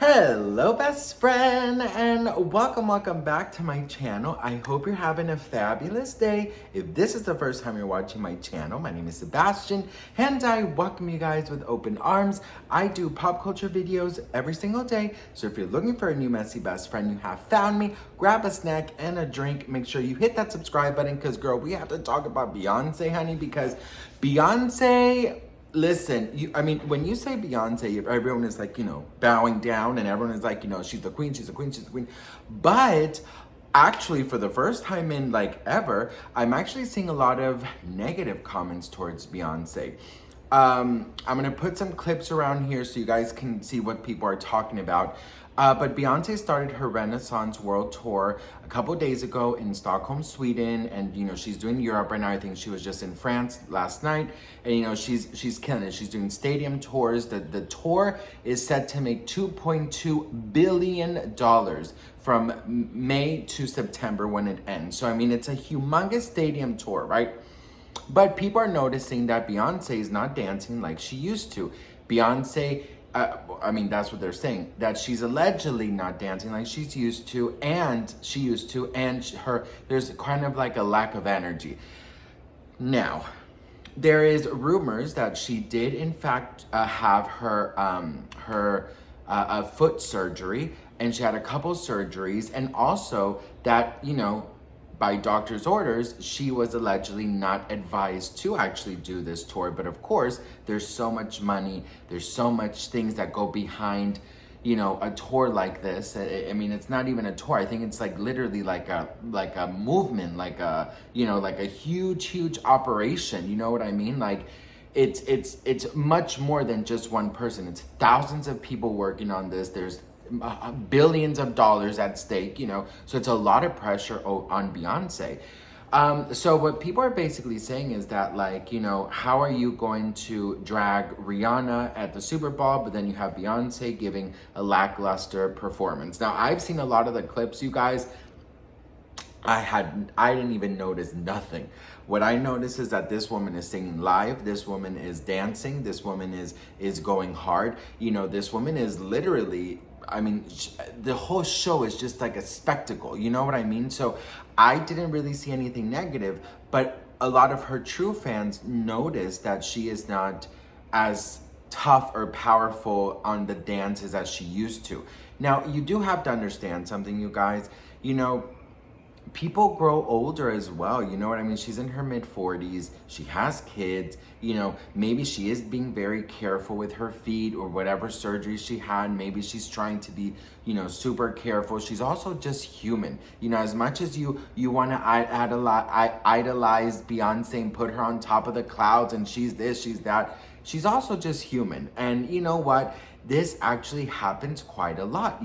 Hello best friend, and welcome back to my channel. I hope you're having a fabulous day. If this is the first time you're watching my channel, my name is Sebastian and I welcome you guys with open arms. I do pop culture videos every single day, so if you're looking for a new messy best friend, you have found me. Grab a snack and a drink. Make sure you hit that subscribe button because girl, we have to talk about Beyonce, honey, because Beyonce, listen, when you say Beyonce, everyone is like, bowing down and everyone is like, she's the queen, she's the queen, she's the queen. But actually, for the first time in like ever, I'm actually seeing a lot of negative comments towards Beyonce. I'm gonna put some clips around here so you guys can see what people are talking about. But Beyonce started her Renaissance World Tour a couple days ago in Stockholm, Sweden, and she's doing Europe right now. I think she was just in France last night, and she's killing it. She's doing stadium tours. The tour is set to make $2.2 billion from May to September when it ends. So I mean, it's a humongous stadium tour, right? But people are noticing that Beyonce is not dancing like she used to. Beyonce, that's what they're saying, that she's allegedly not dancing like she's used to, and there's kind of like a lack of energy. Now, there is rumors that she did in fact have her foot surgery, and she had a couple surgeries, and also that, by doctor's orders, she was allegedly not advised to actually do this tour. But of course, there's so much money, there's so much things that go behind, a tour like this. I mean, it's not even a tour. I think it's like literally like a movement, like a huge operation. You know what I mean? Like it's much more than just one person. It's thousands of people working on this. There's billions of dollars at stake, so it's a lot of pressure on Beyonce. So what people are basically saying is that, like, how are you going to drag Rihanna at the Super Bowl, but then you have Beyonce giving a lackluster performance? Now, I've seen a lot of the clips, you guys. I didn't even notice nothing. What I noticed is that this woman is singing live, this woman is dancing, this woman is going hard. This woman is literally, the whole show is just like a spectacle, you know what I mean? So I didn't really see anything negative, but a lot of her true fans noticed that she is not as tough or powerful on the dances as she used to. Now, you do have to understand something, you guys. People grow older as well, you know what I mean? She's in her mid-40s, she has kids, maybe she is being very careful with her feet or whatever surgery she had. Maybe she's trying to be, super careful. She's also just human. As much as you want to idolize Beyonce and put her on top of the clouds and she's this, she's that, she's also just human. And you know what? This actually happens quite a lot,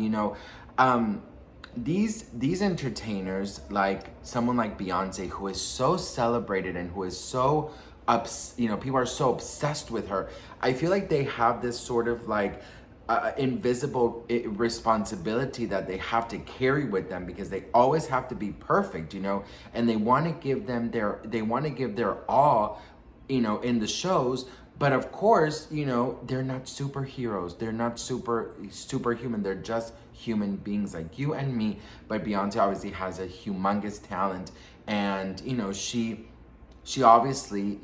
These entertainers, like someone like Beyonce, who is so celebrated and who is so people are so obsessed with her. I feel like they have this sort of like invisible responsibility that they have to carry with them, because they always have to be perfect, and they want to give their all, in the shows. But of course, they're not superheroes. They're not superhuman. They're just human beings like you and me. But Beyonce obviously has a humongous talent, and she obviously,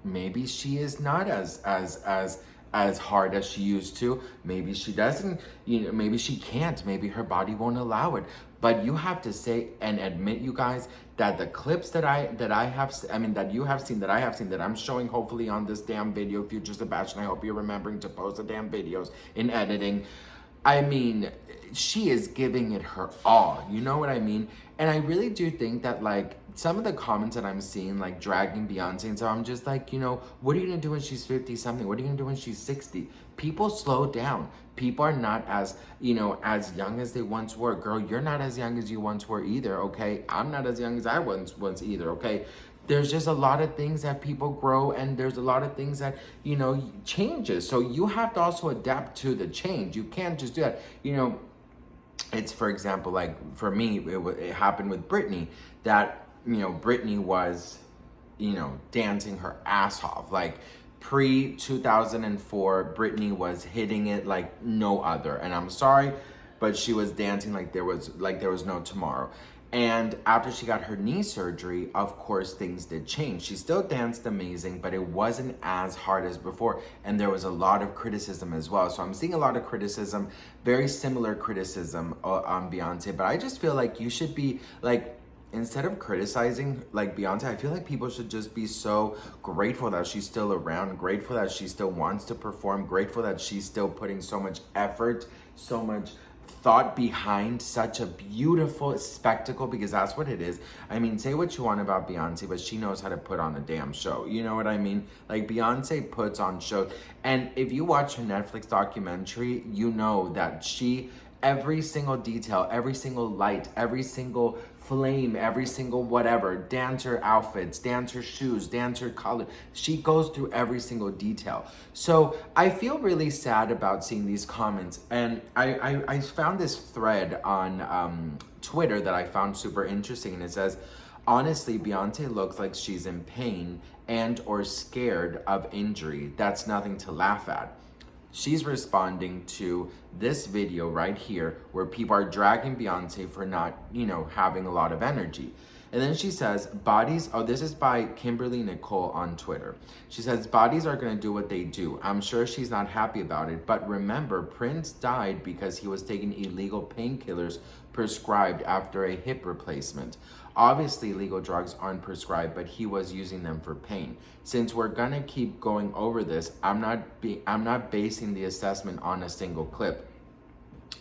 maybe she is not as hard as she used to. Maybe she doesn't, maybe she can't. Maybe her body won't allow it. But you have to say and admit, you guys, that the clips that you have seen, that I'm showing hopefully on this damn video, Future Sebastian, I hope you're remembering to post the damn videos in editing. She is giving it her all, you know what I mean? And I really do think that, like, some of the comments that I'm seeing, like dragging Beyonce, and so I'm just like, what are you gonna do when she's 50 something? What are you gonna do when she's 60? People slow down. People are not as young as they once were. Girl, you're not as young as you once were either, okay? I'm not as young as I once either, okay? There's just a lot of things that people grow, and there's a lot of things that, changes. So you have to also adapt to the change. You can't just do that. It's, for example, like for me, it happened with Brittany, that, Brittany was, dancing her ass off. Like, Pre-2004, Brittany was hitting it like no other. And I'm sorry, but she was dancing like there was no tomorrow. And after she got her knee surgery, of course, things did change. She still danced amazing, but it wasn't as hard as before. And there was a lot of criticism as well. So I'm seeing a lot of criticism, very similar criticism on Beyonce. But I just feel like you should be like, instead of criticizing like Beyonce, I feel like people should just be so grateful that she's still around, grateful that she still wants to perform, grateful that she's still putting so much effort, so much thought behind such a beautiful spectacle, because that's what it is. I mean, say what you want about Beyonce, but she knows how to put on a damn show. You know what I mean? Like, Beyonce puts on shows. And if you watch her Netflix documentary, you know that she, every single detail, every single light, every single flame, every single whatever, dancer outfits, dancer shoes, dancer color, she goes through every single detail. So I feel really sad about seeing these comments. And I found this thread on Twitter that I found super interesting, and it says, honestly, Beyonce looks like she's in pain and or scared of injury. That's nothing to laugh at. She's responding to this video right here where people are dragging Beyonce for not, having a lot of energy. And then she says, bodies, oh, this is by Kimberly Nicole on Twitter. She says, bodies are going to do what they do. I'm sure she's not happy about it. But remember, Prince died because he was taking illegal painkillers prescribed after a hip replacement. Obviously, legal drugs aren't prescribed, but he was using them for pain. Since we're gonna keep going over this, I'm not basing the assessment on a single clip,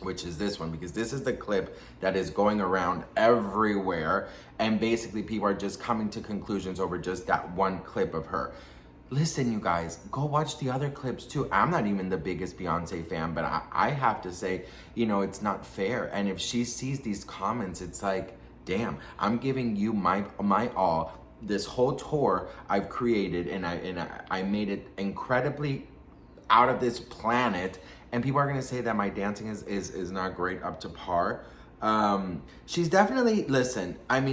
which is this one, because this is the clip that is going around everywhere, and basically people are just coming to conclusions over just that one clip of her. Listen, you guys, go watch the other clips too. I'm not even the biggest Beyonce fan, but I have to say, it's not fair. And if she sees these comments, it's like, damn, I'm giving you my all. This whole tour I've created, and I made it incredibly out of this planet, and people are gonna say that my dancing is not great, up to par. She's definitely,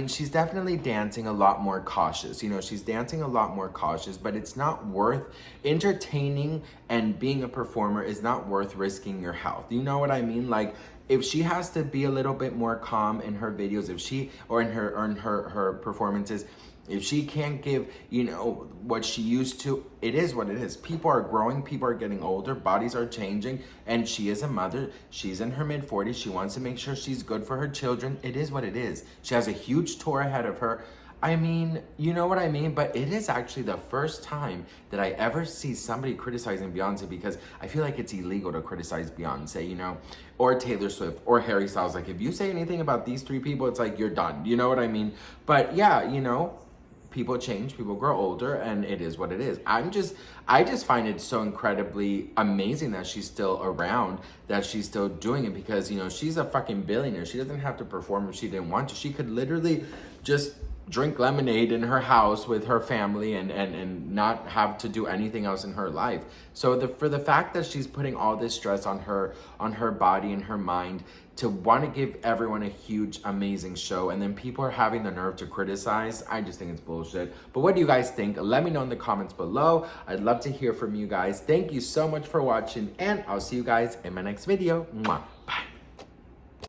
she's definitely dancing a lot more cautious. She's dancing a lot more cautious, but it's not worth entertaining, and being a performer is not worth risking your health. You know what I mean? Like, if she has to be a little bit more calm in her videos, or in her performances, if she can't give, what she used to, it is what it is. People are growing, people are getting older, bodies are changing, and she is a mother. She's in her mid-40s. She wants to make sure she's good for her children. It is what it is. She has a huge tour ahead of her. I mean, you know what I mean? But it is actually the first time that I ever see somebody criticizing Beyonce, because I feel like it's illegal to criticize Beyonce, or Taylor Swift, or Harry Styles. Like, if you say anything about these three people, it's like, you're done. You know what I mean? But yeah, people change, people grow older, and it is what it is. I just find it so incredibly amazing that she's still around, that she's still doing it, because, she's a fucking billionaire. She doesn't have to perform if she didn't want to. She could literally just drink lemonade in her house with her family and not have to do anything else in her life. So for the fact that she's putting all this stress on her body and her mind to want to give everyone a huge, amazing show, and then people are having the nerve to criticize, I just think it's bullshit. But what do you guys think? Let me know in the comments below. I'd love to hear from you guys. Thank you so much for watching, and I'll see you guys in my next video. Mwah.